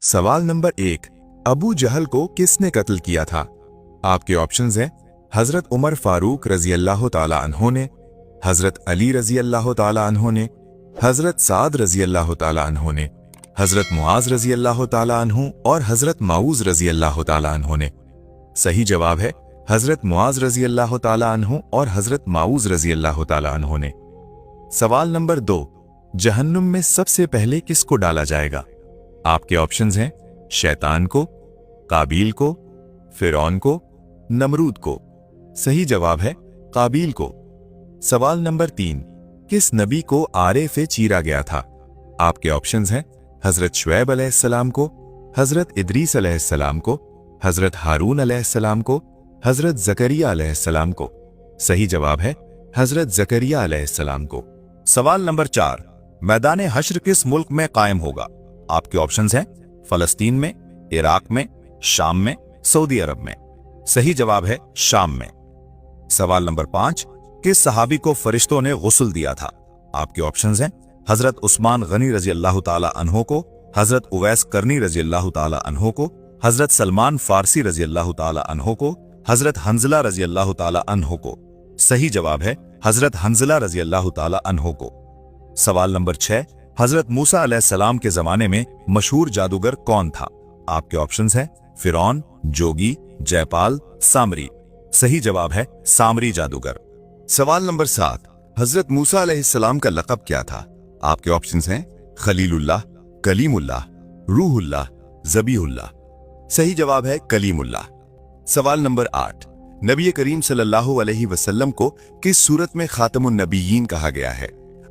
सवाल नंबर 1, अबू जहल को किसने कत्ल किया था? आपके ऑप्शंस हैं हजरत उमर फारूक रजी अल्लाह ताला अन्हो ने, हजरत अली रजी अल्लाह ताला अन्हो ने, हजरत साद रजी अल्लाह ताला अन्हो ने, हजरत मुआज रजी अल्लाह ताला अन्हु और हजरत माऊज रजी अल्लाह ताला अन्हो ने। सही जवाब है हजरत मुआज रजी अल्लाह ताला अन्हु और हजरत माऊज रजी अल्लाह ताला अन्हो ने। सवाल नंबर 2, जहन्नुम में सबसे पहले किसको डाला जाएगा? आपके ऑप्शंस हैं शैतान को, काबील को, फिरौन को, नमरूद को। सही जवाब है काबील को। सवाल नंबर 3, किस नबी को आरे से चीरा गया था? आपके ऑप्शंस हैं हजरत शुएब अलैहिस्सलाम को, हजरत इदरीस अलैहिस्सलाम को, हजरत हारून अलैहिस्सलाम को, हजरत जकरिया अलैहिस्सलाम को। सही जवाब है हजरत जकरिया अलैहिस्सलाम को। सवाल नंबर 4, मैदान हश्र किस मुल्क में कायम होगा? आपके ऑप्शंस हैं फलस्तीन में, इराक में, शाम में, सऊदी अरब में। सही जवाब है शाम में। सवाल नंबर 5, किस सहाबी को फरिश्तों ने गुस्ल दिया था? आपके ऑप्शंस हैं हजरत उस्मान गनी रजी अल्लाह ताला अन्हो को, हजरत उवैस करनी रजी अल्लाह ताला अन्हो को, हजरत सलमान फारसी रजी अल्लाह ताला अन्हो को, हजरत हंजला रजी अल्लाह ताला अन्हो को। सही जवाब है हजरत हंजला रजी अल्लाह ताला अन्हो को। सवाल नंबर 6, हजरत मूसा अलैहिस्सलाम के जमाने में मशहूर जादूगर कौन था? आपके ऑप्शंस हैं फिरौन, जोगी, जयपाल, सामरी। सही जवाब है सामरी जादूगर। सवाल नंबर 7, हजरत मूसा अलैहिस्सलाम का लक़ब क्या था? आपके ऑप्शंस हैं खलीलुल्लाह, कलीमुल्लाह, रूहुल्लाह, ज़बीहुल्लाह। सही जवाब है कलीमुल्लाह। सवाल नंबर 8, नबी करीम सल्लल्लाहु अलैहि वसल्लम को किस सूरत में खातमुन नबिय्यीन कहा गया है?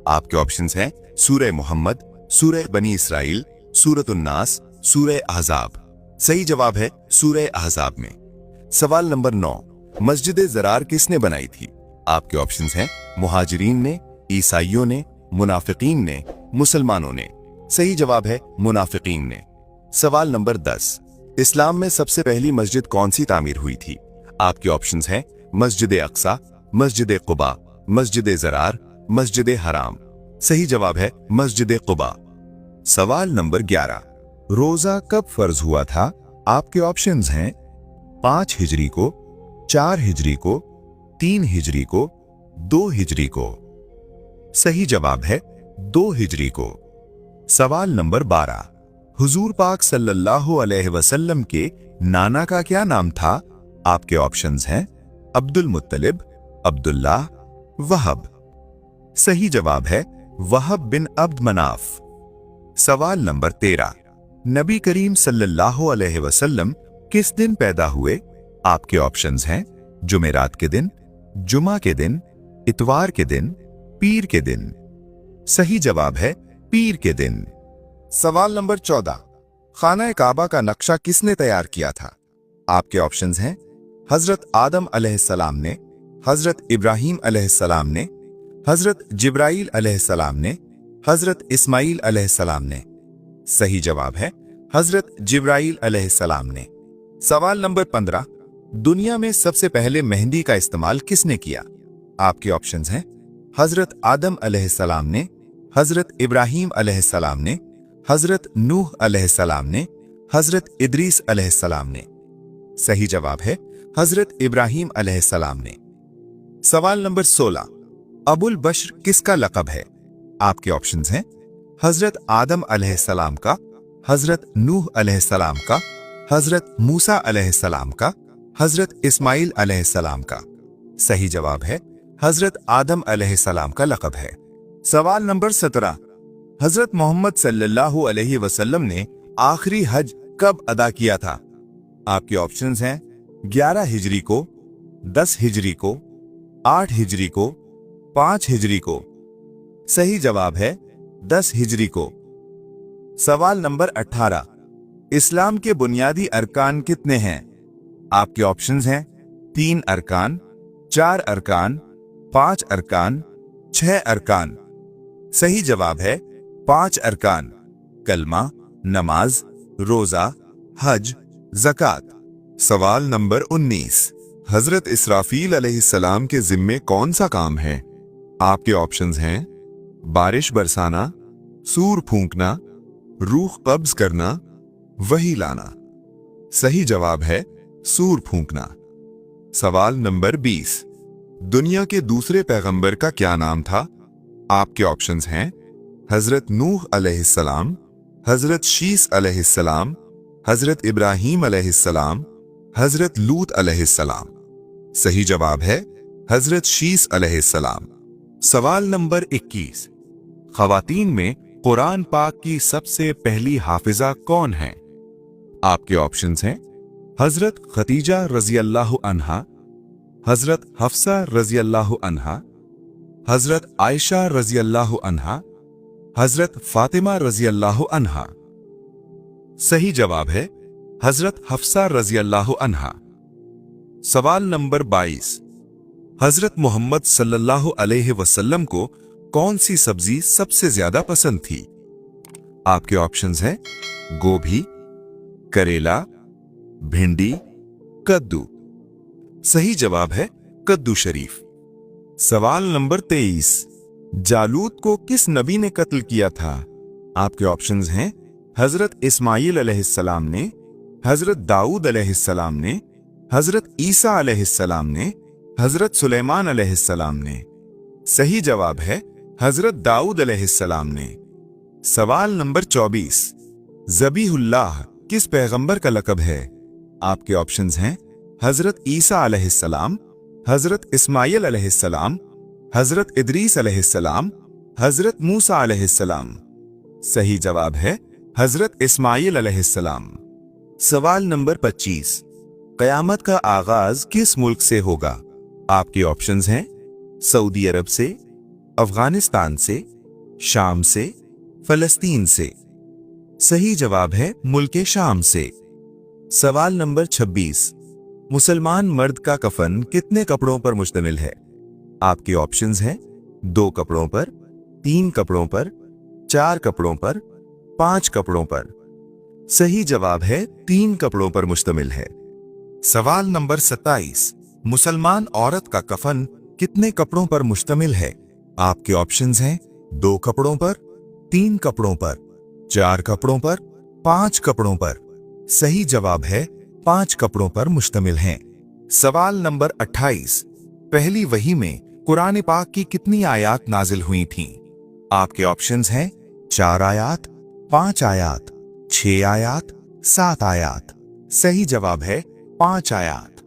आपके ऑप्शंस हैं सूरह मोहम्मद, सूरह बनी इसराइल, सूरतुन नास, सूरह अहज़ाब। सही जवाब है सूरह अहज़ाब में। सवाल नंबर 9, मस्जिद ज़रार किसने बनाई थी? आपके ऑप्शंस हैं मुहाजिरीन ने, ईसाइयों ने, मुनाफिकीन ने, मुसलमानों ने। सही जवाब है मुनाफिकीन ने। सवाल नंबर 10, इस्लाम में सबसे पहली मस्जिद कौन सी तामीर हुई थी? आपके ऑप्शंस हैं मस्जिद अक्सा, मस्जिद कुबा, मस्जिद ज़रार, मस्जिद हराम। सही जवाब है मस्जिद कुबा। सवाल नंबर 11, रोजा कब फर्ज हुआ था? आपके ऑप्शंस हैं 5 हिजरी को, 4 हिजरी को, 3 हिजरी को, 2 हिजरी को। सही जवाब है 2 हिजरी को। सवाल नंबर 12, हुजूर पाक सल्लल्लाहु अलैहि वसल्लम के नाना का क्या नाम था? आपके ऑप्शंस हैं अब्दुल मुत्तलिब, अब्दुल्लाह, वहब। सही जवाब है वहब बिन अब्द मनाफ। सवाल नंबर 13, नबी करीम सल्लल्लाहु अलैहि वसल्लम किस दिन पैदा हुए? आपके ऑप्शंस हैं जुमेरात के दिन, जुमा के दिन, इतवार के दिन, पीर के दिन। सही जवाब है पीर के दिन। सवाल नंबर 14, खाना काबा का नक्शा किसने तैयार किया था? आपके ऑप्शंस हैं हजरत आदम अलैहिस्सलाम ने, हजरत इब्राहीम अलैहिस्सलाम ने, हजरत जिब्राइल अलैहिस्सलाम ने, हजरत इस्माइल अलैहिस्सलाम ने। सही जवाब है हजरत जिब्राइल अलैहिस्सलाम ने। सवाल नंबर 15, दुनिया में सबसे पहले मेहंदी का इस्तेमाल किसने किया? आपके ऑप्शंस हैं हजरत आदम अलैहिस्सलाम ने, हजरत इब्राहीम अलैहिस्सलाम ने, हजरत नूह अलैहिस्सलाम ने, हजरत इदरीस अलैहिस्सलाम ने। सही जवाब है हजरत इब्राहीम अलैहिस्सलाम ने। सवाल नंबर 16, अबुल बश्र किसका लक़ब है? आपके ऑप्शंस हैं हजरत आदम अलैहिस्सलाम का, हजरत नूह अलैहिस्सलाम का, हजरत मूसा अलैहिस्सलाम का, हजरत इस्माइल अलैहिस्सलाम का। सही जवाब है हजरत आदम अलैहिस्सलाम का लक़ब है। सवाल नंबर 17, हजरत मोहम्मद सल्लल्लाहु अलैहि वसल्लम ने आखिरी हज कब अदा किया था? आपके ऑप्शंस हैं 11 हिजरी को, 10 हिजरी को, 8 हिजरी को, 5 हिजरी को। सही जवाब है 10 हिजरी को। सवाल नंबर 18, इस्लाम के बुनियादी अरकान कितने हैं? आपके ऑप्शंस हैं 3 अरकान, 4 अरकान, 5 अरकान, 6 अरकान। सही जवाब है 5 अरकान। कलमा, नमाज, रोजा, हज, ज़कात। सवाल नंबर 19, हजरत इसराफील अलैहिस्सलाम के जिम्मे कौन सा काम है? आपके ऑप्शंस हैं बारिश बरसाना, सूर फूंकना, रूह कब्ज करना, वही लाना। सही जवाब है सूर फूंकना। सवाल नंबर 20। दुनिया के दूसरे पैगंबर का क्या नाम था? आपके ऑप्शंस हैं हजरत नूह अलैहिस्सलाम, हजरत शीस अलैहिस्सलाम, हजरत इब्राहीम अलैहिस्सलाम, हजरत लूत अलैहिस्सलाम। सही जवाब है हजरत शीस अलैहिस्सलाम। सवाल नंबर 21। खवातीन में कुरान पाक की सबसे पहली हाफिजा कौन है? आपके ऑप्शंस हैं हजरत खदीजा रजी अल्लाह अन्हा, हजरत हफ्सा रजी अल्लाह अन्हा, हजरत आयशा रजी अल्लाह अन्हा, हजरत फातिमा रजी अल्लाह अन्हा। सही जवाब है हजरत हफ्सा रजी अल्लाह अन्हा। सवाल नंबर 22। हजरत मोहम्मद सल्लल्लाहु अलैहि वसल्लम को कौन सी सब्जी सबसे ज्यादा पसंद थी? आपके ऑप्शंस हैं गोभी, करेला, भिंडी, कद्दू। सही जवाब है कद्दू शरीफ। सवाल नंबर 23। जालूत को किस नबी ने कत्ल किया था? आपके ऑप्शंस हैं हजरत इस्माइल अलैहिस्सलाम ने, हजरत दाऊद अलैहिस्सलाम ने, हजरत ईसा अलैहिस्सलाम ने, हजरत सुलेमान अलैहिस्सलाम ने। सही जवाब है हजरत दाऊद अलैहिस्सलाम ने। सवाल नंबर 24। ज़बीहुल्लाह किस पैगंबर का लक़ब है? आपके ऑप्शंस हैं हजरत ईसा अलैहिस्सलाम, हजरत इस्माइल अलैहिस्सलाम, हजरत इदरीस अलैहिस्सलाम, हजरत मूसा अलैहिस्सलाम। सही जवाब है हजरत इस्माइल अलैहिस्सलाम। सवाल नंबर 25। क़यामत का आगाज किस मुल्क से होगा? आपके ऑप्शंस हैं सऊदी अरब से, अफगानिस्तान से, शाम से, फलस्तीन से। सही जवाब है मुल्क शाम से। सवाल नंबर 26। मुसलमान मर्द का कफन कितने कपड़ों पर मुश्तमिल है? आपके ऑप्शंस हैं 2 कपड़ों पर, 3 कपड़ों पर, 4 कपड़ों पर, 5 कपड़ों पर। सही जवाब है 3 कपड़ों पर मुश्तमिल है। सवाल नंबर 27। मुसलमान औरत का कफन कितने कपड़ों पर मुश्तमिल है? आपके ऑप्शंस हैं 2 कपड़ों पर, 3 कपड़ों पर, 4 कपड़ों पर, 5 कपड़ों पर। सही जवाब है 5 कपड़ों पर मुश्तमिल हैं। सवाल नंबर 28। पहली वही में कुरान पाक की कितनी आयात नाजिल हुई थीं? आपके ऑप्शंस हैं 4 आयात, 5 आयात, 6 आयात, 7 आयात। सही जवाब है 5 आयात।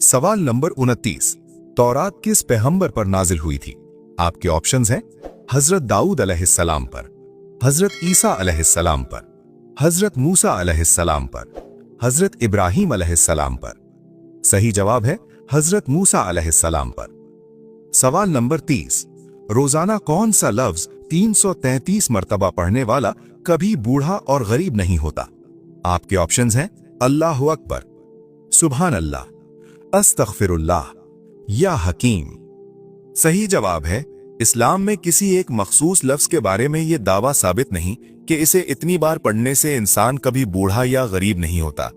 सवाल नंबर 29। तौरात किस पैगंबर पर नाजिल हुई थी? आपके ऑप्शंस हैं हजरत दाऊद अलैहिस्सलाम पर, हजरत ईसा अलैहिस्सलाम पर, हजरत मूसा अलैहिस्सलाम पर, हजरत इब्राहीम अलैहिस्सलाम पर। सही जवाब है हजरत मूसा अलैहिस्सलाम पर। सवाल नंबर 30। रोजाना कौन सा लफ्ज 333 मर्तबा पढ़ने वाला कभी बूढ़ा और गरीब नहीं होता? आपके ऑप्शंस हैं अल्लाहु अकबर, सुभान अल्लाह, अस्तगफिरुल्लाह या हकीम। सही जवाब है इस्लाम में किसी एक मखसूस लफ्ज के बारे में यह दावा साबित नहीं कि इसे इतनी बार पढ़ने से इंसान कभी बूढ़ा या गरीब नहीं होता।